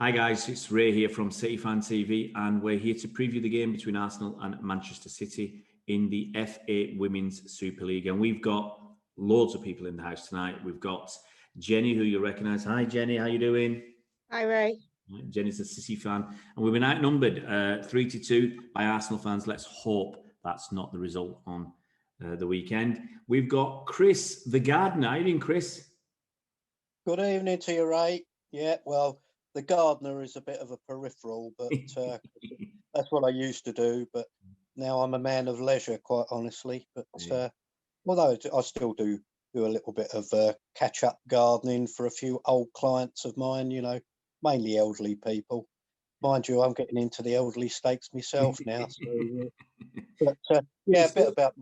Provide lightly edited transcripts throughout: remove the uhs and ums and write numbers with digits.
Hi guys, it's Ray here from City Fan TV, and we're here to preview the game between Arsenal and Manchester City in the FA Women's Super League. And we've got loads of people in the house tonight. We've got Jennie, who you'll recognise. Hi Jennie, how you doing? Hi Ray. Jennie's a City fan, and we've been outnumbered 3-2 by Arsenal fans. Let's hope that's not the result on the weekend. We've got Chris, the gardener. How you doing, Chris? Good evening to you, Ray. Yeah, well, the gardener is a bit of a peripheral, but that's what I used to do. But now I'm a man of leisure, quite honestly. But although I still do a little bit of catch-up gardening for a few old clients of mine, you know, mainly elderly people. Mind you, I'm getting into the elderly stakes myself now. So, but yeah, a bit about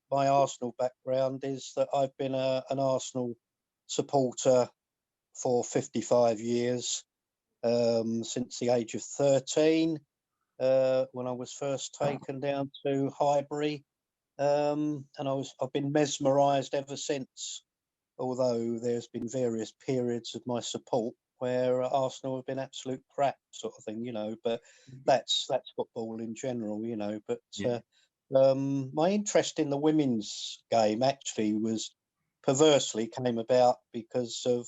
my Arsenal background is that I've been an Arsenal supporter for 55 years. Since the age of 13, when I was first taken down to Highbury, and I've been mesmerised ever since. Although there's been various periods of my support where Arsenal have been absolute crap, sort of thing, you know. But that's football in general, you know. But my interest in the women's game actually was perversely came about because of.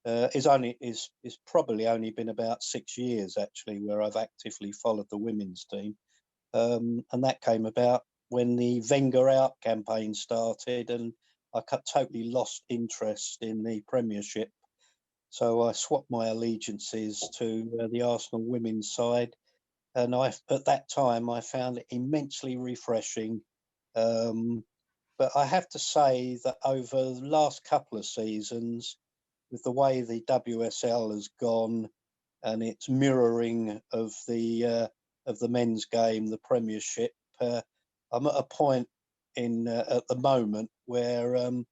Is probably only been about 6 years actually where I've actively followed the women's team, and that came about when the Wenger out campaign started, and I totally lost interest in the Premiership. So I swapped my allegiances to the Arsenal women's side, and at that time I found it immensely refreshing. But I have to say that over the last couple of seasons, with the way the WSL has gone and its mirroring of the men's game, the Premiership, I'm at a point at the moment where I'm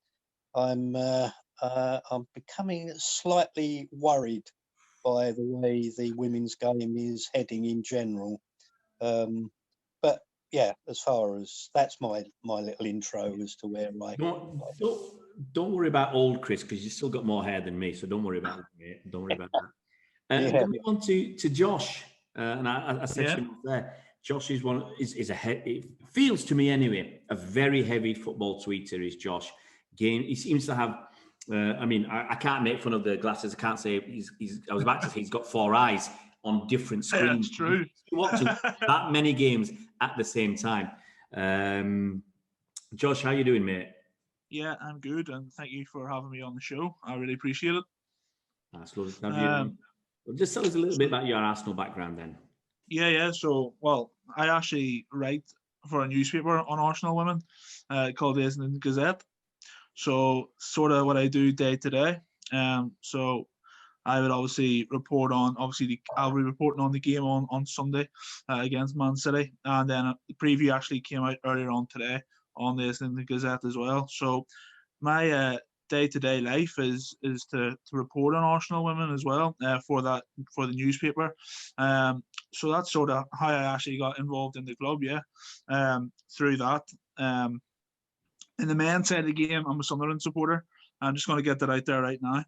becoming slightly worried by the way the women's game is heading in general. But yeah, as far as that's my little intro as to where I. Don't worry about old Chris, because you've still got more hair than me, so don't worry about that. Don't worry about that. I'm going to move on to Josh, and I said to him there, Josh is it feels to me anyway, a very heavy football tweeter is Josh. He seems to have, I can't make fun of the glasses. I can't say I was about to say he's got 4 eyes on different screens. That's true. He's watching that many games at the same time. Josh, how you doing, mate? Yeah, I'm good, and thank you for having me on the show. I really appreciate it. That's lovely to have you. Well, just tell us a little bit about your Arsenal background then. Yeah. So, well, I actually write for a newspaper on Arsenal women called the Islington Gazette. So, sort of what I do day to day. So, I would obviously report on. I'll be reporting on the game on Sunday against Man City, and then the preview actually came out earlier on today on this in the Gazette as well. So my day-to-day life is to report on Arsenal women as well for the newspaper. So that's sort of how I actually got involved in the club. Through that. In the men's side of the game, I'm a Sunderland supporter. I'm just going to get that out there right now.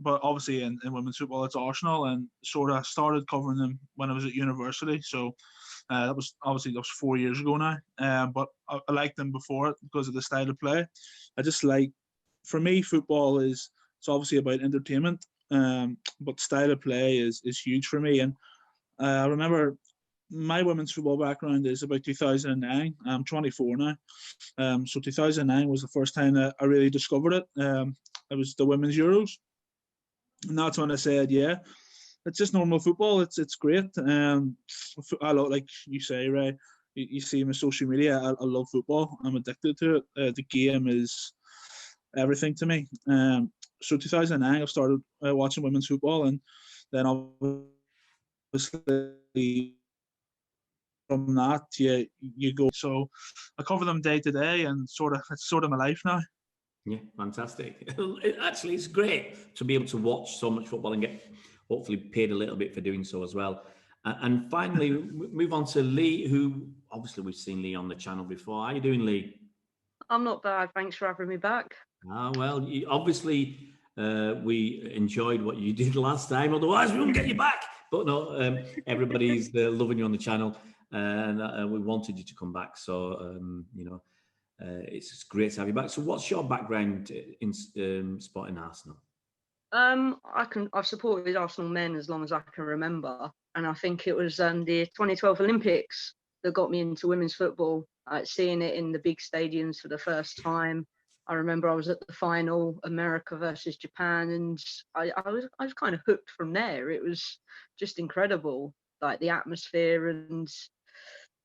But obviously in women's football, it's Arsenal, and sort of started covering them when I was at university. So that was 4 years ago now. But I liked them before because of the style of play. For me, football it's obviously about entertainment, but style of play is huge for me. And I remember my women's football background is about 2009. I'm 24 now. So 2009 was the first time that I really discovered it. It was the Women's Euros. And that's when I said, yeah, it's just normal football. It's great. I love, like you say, Ray, you see my social media. I love football. I'm addicted to it. The game is everything to me. So 2009, I started watching women's football, and then obviously from that, you go. So I cover them day to day, and it's sort of my life now. Yeah, fantastic. Actually, it's great to be able to watch so much football and get hopefully paid a little bit for doing so as well. And finally, move on to Lee, who obviously we've seen Lee on the channel before. How are you doing, Lee? I'm not bad. Thanks for having me back. Well, obviously we enjoyed what you did last time. Otherwise, we won't get you back. But no, everybody's loving you on the channel, and we wanted you to come back. So, it's great to have you back. So what's your background in supporting Arsenal? I've supported Arsenal men as long as I can remember, and I think it was the 2012 Olympics that got me into women's football. Seeing it in the big stadiums for the first time. I remember I was at the final, America versus Japan, and I was kind of hooked from there. It was just incredible, like the atmosphere. And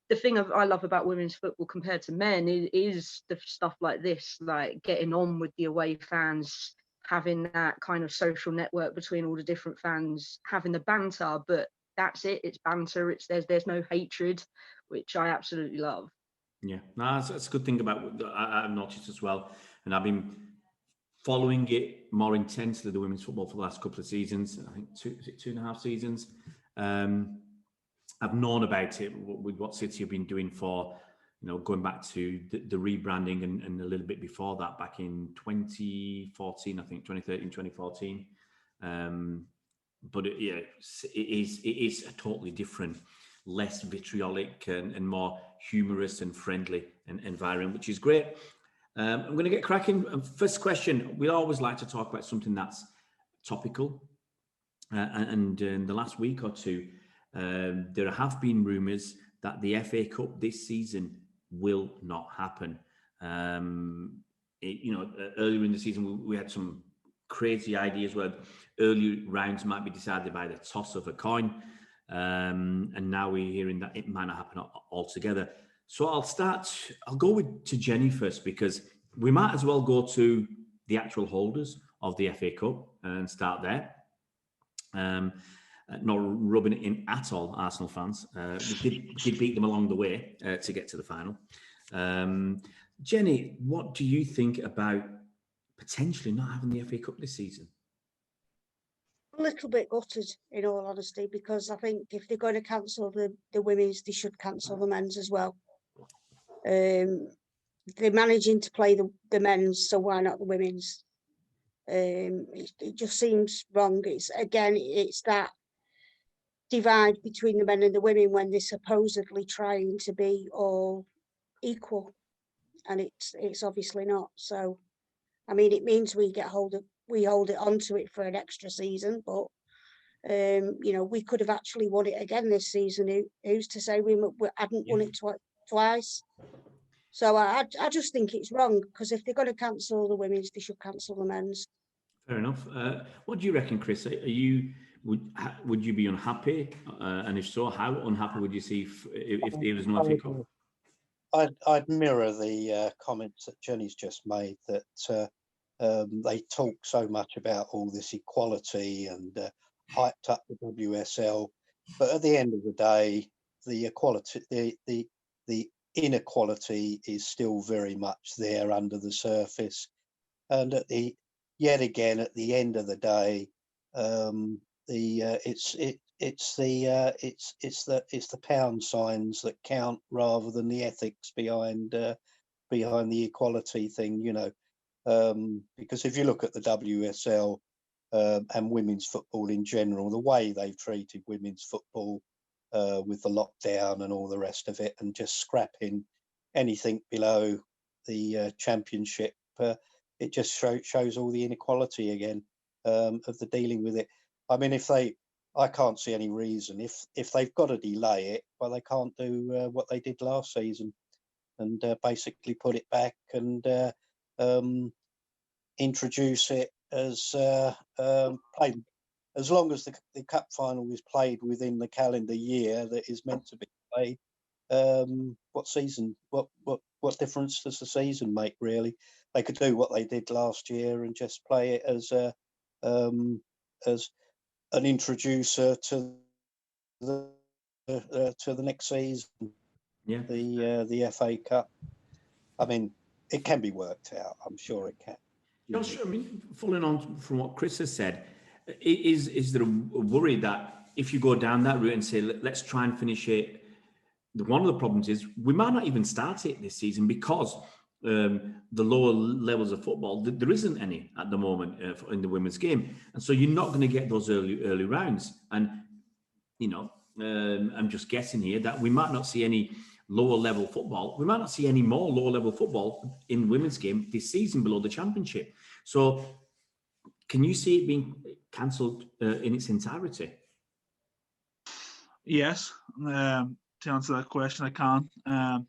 the thing I love about women's football compared to men is the stuff like this, like getting on with the away fans, having that kind of social network between all the different fans, having the banter, but that's it. It's banter. There's no hatred, which I absolutely love. Yeah, no, that's a good thing about I've noticed as well, and I've been following it more intensely, the women's football, for the last couple of seasons. I think 2.5 seasons. I've known about it with what City have been doing for, going back to the rebranding and a little bit before that, back in 2014, I think 2013, 2014. But it is a totally different, less vitriolic and more humorous and friendly environment, which is great. I'm going to get cracking. First question, we always like to talk about something that's topical. And in the last week or two, there have been rumours that the FA Cup this season will not happen. Earlier in the season, we had some crazy ideas where early rounds might be decided by the toss of a coin. And now we're hearing that it might not happen altogether. So I'll go to Jennie first, because we might as well go to the actual holders of the FA Cup and start there. Not rubbing it in at all, Arsenal fans. We did beat them along the way to get to the final. Jennie, what do you think about potentially not having the FA Cup this season? A little bit gutted, in all honesty, because I think if they're going to cancel the women's, they should cancel the men's as well. They're managing to play the men's, so why not the women's? It just seems wrong. It's that divide between the men and the women when they're supposedly trying to be all equal, and it's obviously not. So, I mean, it means we hold it onto it for an extra season, but we could have actually won it again this season. Who's to say we hadn't won it twice? So I just think it's wrong, because if they're going to cancel the women's, they should cancel the men's. Fair enough. What do you reckon, Chris? Would you be unhappy? And if so, how unhappy would you see if there was no FA Cup? I'd mirror the comments that Jennie's just made, that they talk so much about all this equality and hyped up the WSL, but at the end of the day, the equality, the inequality is still very much there under the surface. And yet again, at the end of the day, it's the pound signs that count rather than the ethics behind the equality thing, because if you look at the WSL and women's football in general, the way they've treated women's football with the lockdown and all the rest of it, and just scrapping anything below the championship, it just shows all the inequality again of the dealing with it. I mean, I can't see any reason if they've got to delay it, well, they can't do what they did last season and basically put it back and introduce it as played, as long as the cup final is played within the calendar year that is meant to be played. What difference does the season make, really? They could do what they did last year and just play it as an introducer to the next season. Yeah. The FA Cup. I mean, it can be worked out. I'm sure it can. Josh, I mean, following on from what Chris has said, is there a worry that if you go down that route and say, let's try and finish it, one of the problems is we might not even start it this season, because the lower levels of football, there isn't any at the moment in the women's game, and so you're not going to get those early rounds. And I'm just guessing here that we might not see any lower level football. We might not see any more lower level football in women's game this season below the championship. So, can you see it being cancelled in its entirety? Yes. To answer that question, I can.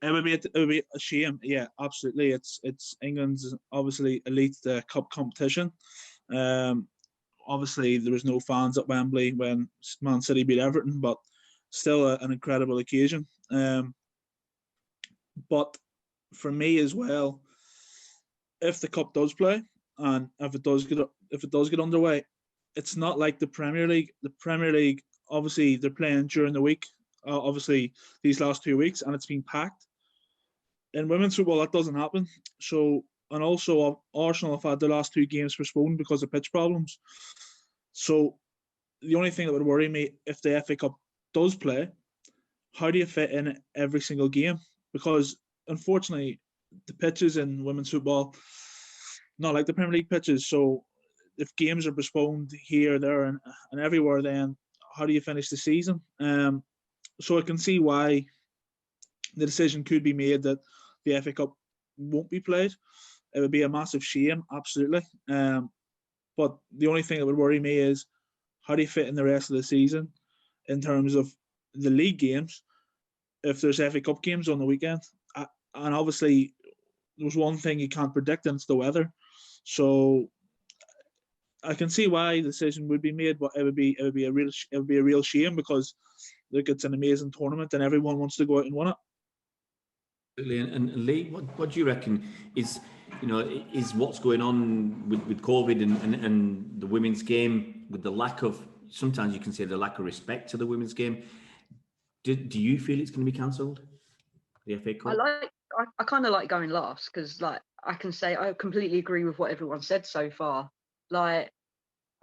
It would be a shame. Yeah, absolutely. It's England's obviously elite cup competition. Obviously, there was no fans at Wembley when Man City beat Everton, but still an incredible occasion. But for me as well, if the cup does play and if it does get underway, it's not like the Premier League. The Premier League, obviously, they're playing during the week. Obviously, these last 2 weeks, and it's been packed. In women's football, that doesn't happen. So, and also, Arsenal have had the last 2 games postponed because of pitch problems. So, the only thing that would worry me if the FA Cup does play, how do you fit in every single game? Because, unfortunately, the pitches in women's football, not like the Premier League pitches. So, if games are postponed here, there, and everywhere, then how do you finish the season? So I can see why the decision could be made that the FA Cup won't be played. It would be a massive shame, absolutely. But the only thing that would worry me is how do you fit in the rest of the season in terms of the league games if there's FA Cup games on the weekend. And obviously, there's one thing you can't predict, and it's the weather. So I can see why the decision would be made, but it would be a real shame because look, it's an amazing tournament and everyone wants to go out and win it. And Lee, what do you reckon is what's going on with COVID and the women's game, with the lack of, sometimes you can say the lack of respect to the women's game? Do you feel it's going to be cancelled, the FA Cup? I kind of like going last because I can say I completely agree with what everyone said so far.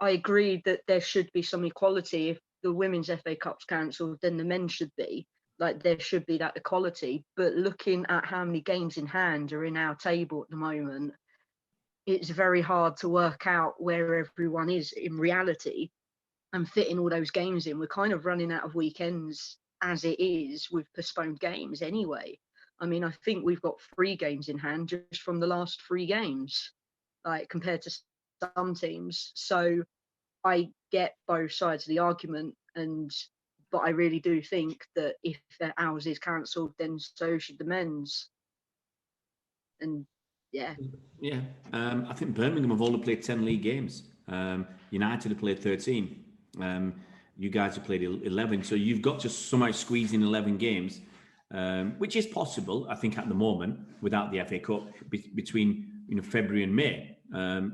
I agree that there should be some equality. If the women's FA Cup's cancelled, then the men should be. There should be that equality. But looking at how many games in hand are in our table at the moment, it's very hard to work out where everyone is in reality and fitting all those games in. We're kind of running out of weekends as it is with postponed games anyway. I mean, I think we've got 3 games in hand just from the last 3 games, compared to some teams. So I get both sides of the argument, but I really do think that if ours is cancelled, then so should the men's. And yeah. I think Birmingham have only played 10 league games. United have played 13. You guys have played 11. So you've got to somehow squeeze in 11 games, which is possible, I think, at the moment without the FA Cup between February and May.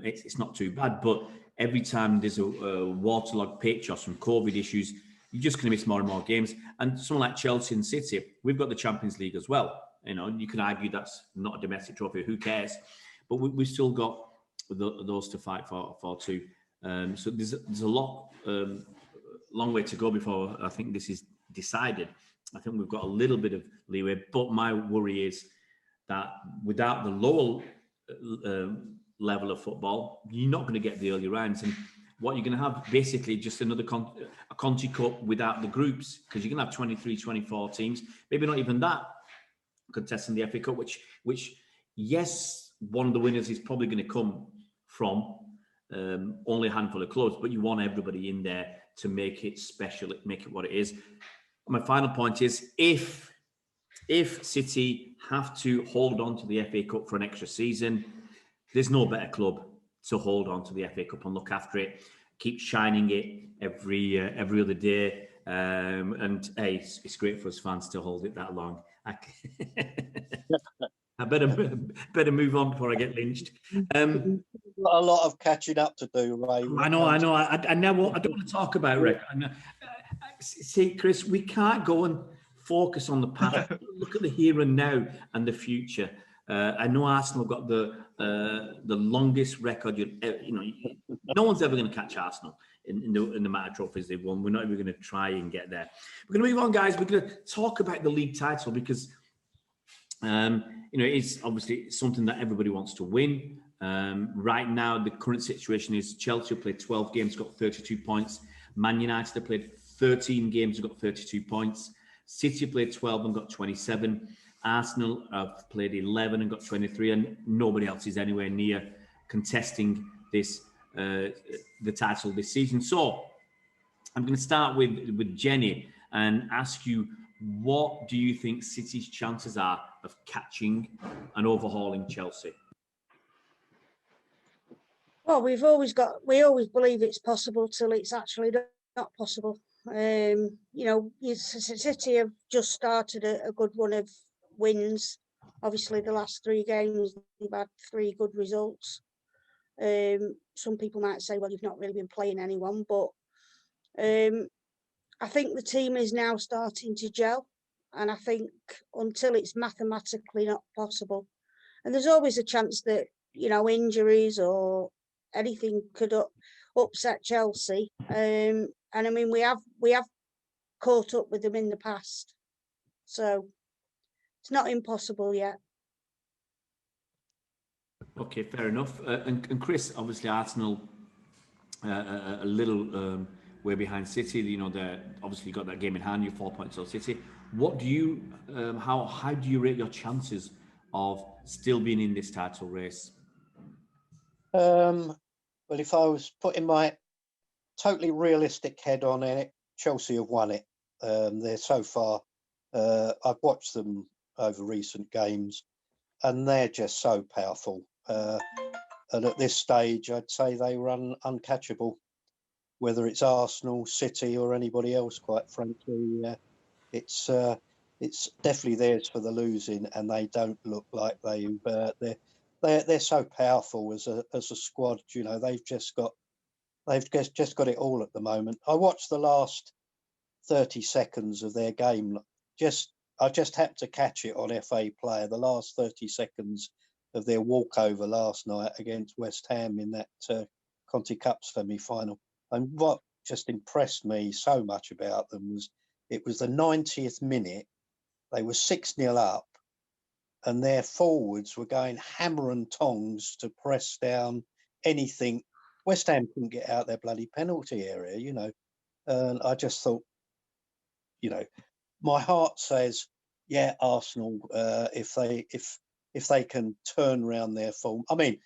It's not too bad, but every time there's a waterlogged pitch or some COVID issues, you're just going to miss more and more games. And someone like Chelsea and City, we've got the Champions League as well. You can argue that's not a domestic trophy. Who cares? But we've still got those to fight for too. So there's a long way to go before I think this is decided. I think we've got a little bit of leeway, but my worry is that without the lower level of football, you're not going to get the early rounds, and what you're going to have basically just another a Conti Cup without the groups, because you're going to have 23, 24 teams, maybe not even that, contesting the FA Cup, which yes, one of the winners is probably going to come from only a handful of clubs, but you want everybody in there to make it special, make it what it is. My final point is, if City have to hold on to the FA Cup for an extra season, there's no better club to hold on to the FA Cup and look after it, keep shining it every other day. And hey, it's great for us fans to hold it that long. I better move on before I get lynched. Got a lot of catching up to do, Ray. I know. I don't want to talk about Rick. See, Chris, we can't go and focus on the past. Look at the here and now and the future. I know Arsenal got the longest record. No one's ever going to catch Arsenal in the amount of trophies they've won. We're not even going to try and get there. We're going to move on, guys. We're going to talk about the league title because It's obviously something that everybody wants to win. Right now, the current situation is Chelsea have played 12 games, got 32 points. Man United have played 13 games and got 32 points. City have played 12 and got 27. Arsenal have played 11 and got 23, and nobody else is anywhere near contesting this the title this season. So I'm going to start with Jennie and ask you, what do you think City's chances are of catching and overhauling Chelsea? Well, we always believe it's possible till it's actually not possible. City have just started a good run of wins. Obviously, the last 3 games, they've had 3 good results. Some people might say, well, you've not really been playing anyone, but I think the team is now starting to gel. And I think until it's mathematically not possible, and there's always a chance that, injuries or anything could upset Chelsea. And I mean, we have caught up with them in the past, so it's not impossible yet. Okay, fair enough. And Chris, obviously Arsenal a little way behind City. They obviously got that game in hand. You're 4 points on City. What do you? How do you rate your chances of still being in this title race? Well, if I was putting my totally realistic head on it, Chelsea have won it. They're so far. I've watched them over recent games, and they're just so powerful. And at this stage, I'd say they run uncatchable. Whether it's Arsenal, City, or anybody else, quite frankly, it's definitely theirs for the losing, and they don't look like they're so powerful as a squad. They've just got it all at the moment. I watched the last 30 seconds of their game. I just happened to catch it on FA Player. The last 30 seconds of their walkover last night against West Ham in that Conti Cup semi-final. And what just impressed me so much about them was it was the 90th minute. They were 6-0 up, and their forwards were going hammer and tongs to press down anything. West Ham couldn't get out their bloody penalty area, and I just thought, my heart says, yeah, Arsenal, if they can turn around their form. I mean,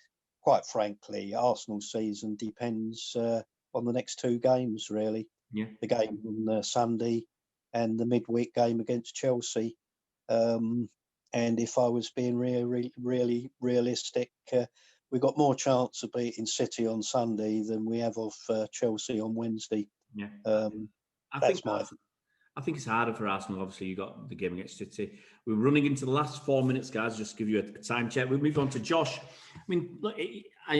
quite frankly, Arsenal's season depends on the next 2 games, really. Yeah. The game on Sunday and the midweek game against Chelsea. And if I was being really realistic, we got more chance of beating City on Sunday than we have of Chelsea on Wednesday. Yeah. I think it's harder for Arsenal. Obviously, you got the game against City. We're running into the last 4 minutes, guys. Just to give you a time check. We'll move on to Josh. I mean, look, I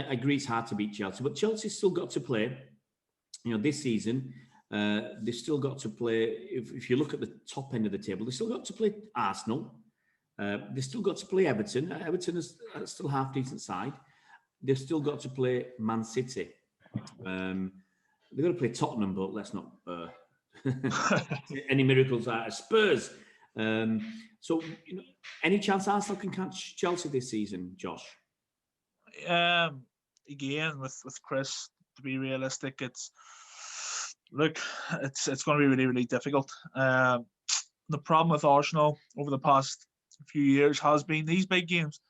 agree it's hard to beat Chelsea, but Chelsea's still got to play. This season, they've still got to play. If you look at the top end of the table, they've still got to play Arsenal. They've still got to play Everton. Everton is still half decent side. They've still got to play Man City. They've got to play Tottenham, but let's not any miracles out of Spurs. So, any chance Arsenal can catch Chelsea this season, Josh? Again, with Chris, to be realistic, it's going to be really, really difficult. The problem with Arsenal over the past few years has been these big games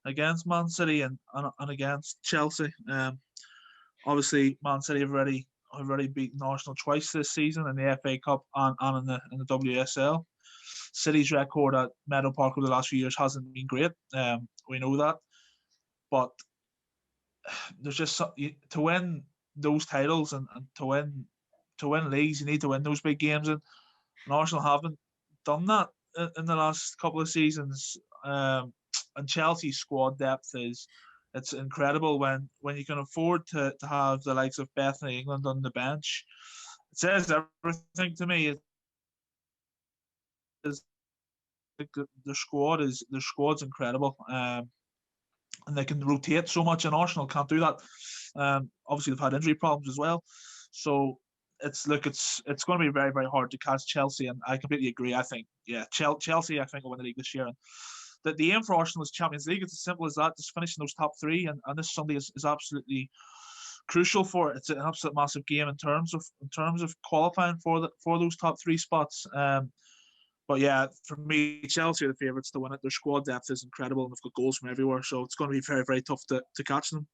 against Man City and against Chelsea. Obviously, Man City have already beaten Arsenal twice this season in the FA Cup and in the WSL. City's record at Meadow Park over the last few years hasn't been great. We know that, but there's just to win those titles and to win leagues, you need to win those big games, and Arsenal haven't done that in the last couple of seasons. And Chelsea's squad depth it's incredible when you can afford to have the likes of Bethany England on the bench. It says everything to me. Their squad's incredible, and they can rotate so much, and Arsenal can't do that. Obviously, they've had injury problems as well, so it's going to be very, very hard to catch Chelsea, and I completely agree. I think Chelsea will win the league this year, and the aim for Arsenal is Champions League. It's as simple as that. Just finishing those top three, and this Sunday is absolutely crucial for it. It's an absolute massive game in terms of qualifying for those top three spots. But yeah, for me, Chelsea are the favourites to win it. Their squad depth is incredible, and they've got goals from everywhere. So it's going to be very, very tough to catch them.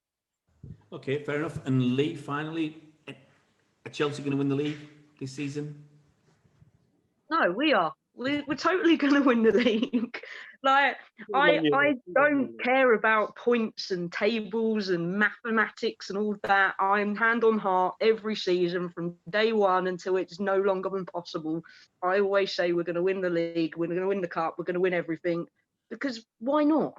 Okay, fair enough. And Lee, finally, are Chelsea going to win the league this season? No, we are. We're totally going to win the league. Like, I don't care about points and tables and mathematics and all that. I'm hand on heart every season from day one until it's no longer impossible. I always say we're going to win the league, we're going to win the cup, we're going to win everything. Because why not?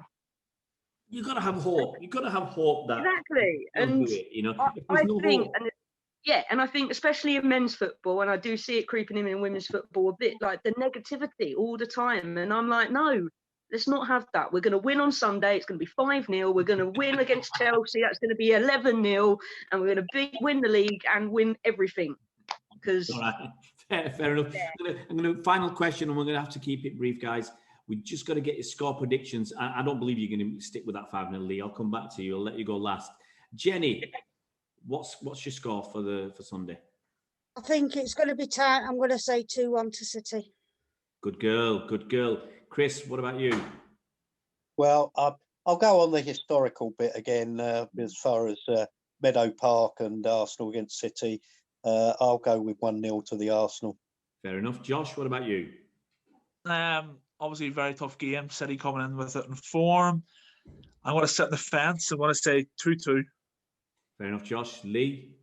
You've got to have hope. You've got to have hope that exactly. And do it, you know, I think, and I think especially in men's football, and I do see it creeping in women's football a bit, like the negativity all the time. And I'm like, no, let's not have that. We're going to win on Sunday. It's going to be 5-0. We're going to win against Chelsea. That's going to be 11-0. And we're going to win the league and win everything. Because all right, fair enough. Yeah. I'm going to final question, and we're going to have to keep it brief, guys. We just got to get your score predictions. I don't believe you're going to stick with that 5-0, Lee. I'll come back to you. I'll let you go last. Jenny, what's your score for Sunday? I think it's going to be tight. I'm going to say 2-1 to City. Good girl, good girl. Chris, what about you? Well, I'll go on the historical bit again as far as Meadow Park and Arsenal against City. I'll go with 1-0 to the Arsenal. Fair enough. Josh, what about you? Obviously, a very tough game. City coming in with it in form. I'm going to sit in the fence. I'm going to say 2-2. Fair enough, Josh. Lee?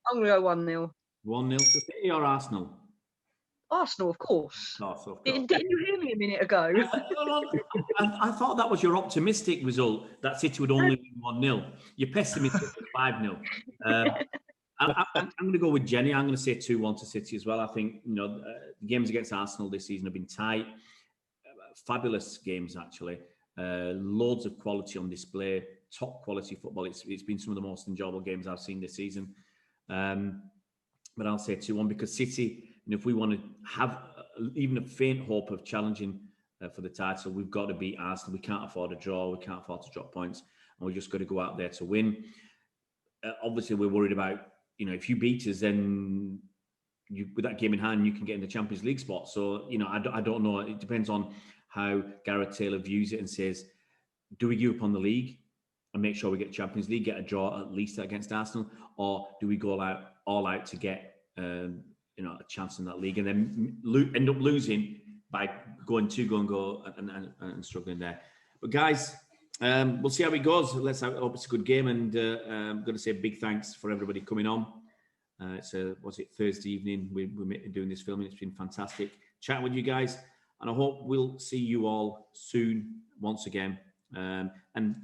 I'm going to go 1-0. 1-0 to City or Arsenal? Arsenal, of course. Of course. Didn't you hear me a minute ago? I thought that was your optimistic result, that City would only win 1-0. You're pessimistic with 5-0. I'm going to go with Jenny. I'm going to say 2-1 to City as well. I think, the games against Arsenal this season have been tight. Fabulous games, actually. Loads of quality on display. Top quality football. It's been some of the most enjoyable games I've seen this season. But I'll say 2-1 because City, if we want to have even a faint hope of challenging for the title, we've got to beat Arsenal. We can't afford a draw. We can't afford to drop points. And we've just got to go out there to win. Obviously, we're worried about, if you beat us, then with that game in hand, you can get in the Champions League spot. So, I don't know. It depends on how Gareth Taylor views it and says, do we give up on the league and make sure we get Champions League, get a draw at least against Arsenal, or do we go all out to get a chance in that league and then end up losing by going go and struggling there? But guys, we'll see how it goes. Let's hope it's a good game, and I'm going to say a big thanks for everybody coming on. It's Thursday evening? We're doing this filming. It's been fantastic chatting with you guys, and I hope we'll see you all soon once again. And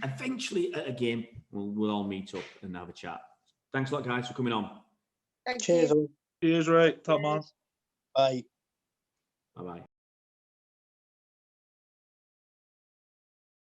eventually at a game, we'll all meet up and have a chat. Thanks a lot, guys, for coming on. Thank Cheers. you. Cheers, right. Top man. Bye. Bye-bye.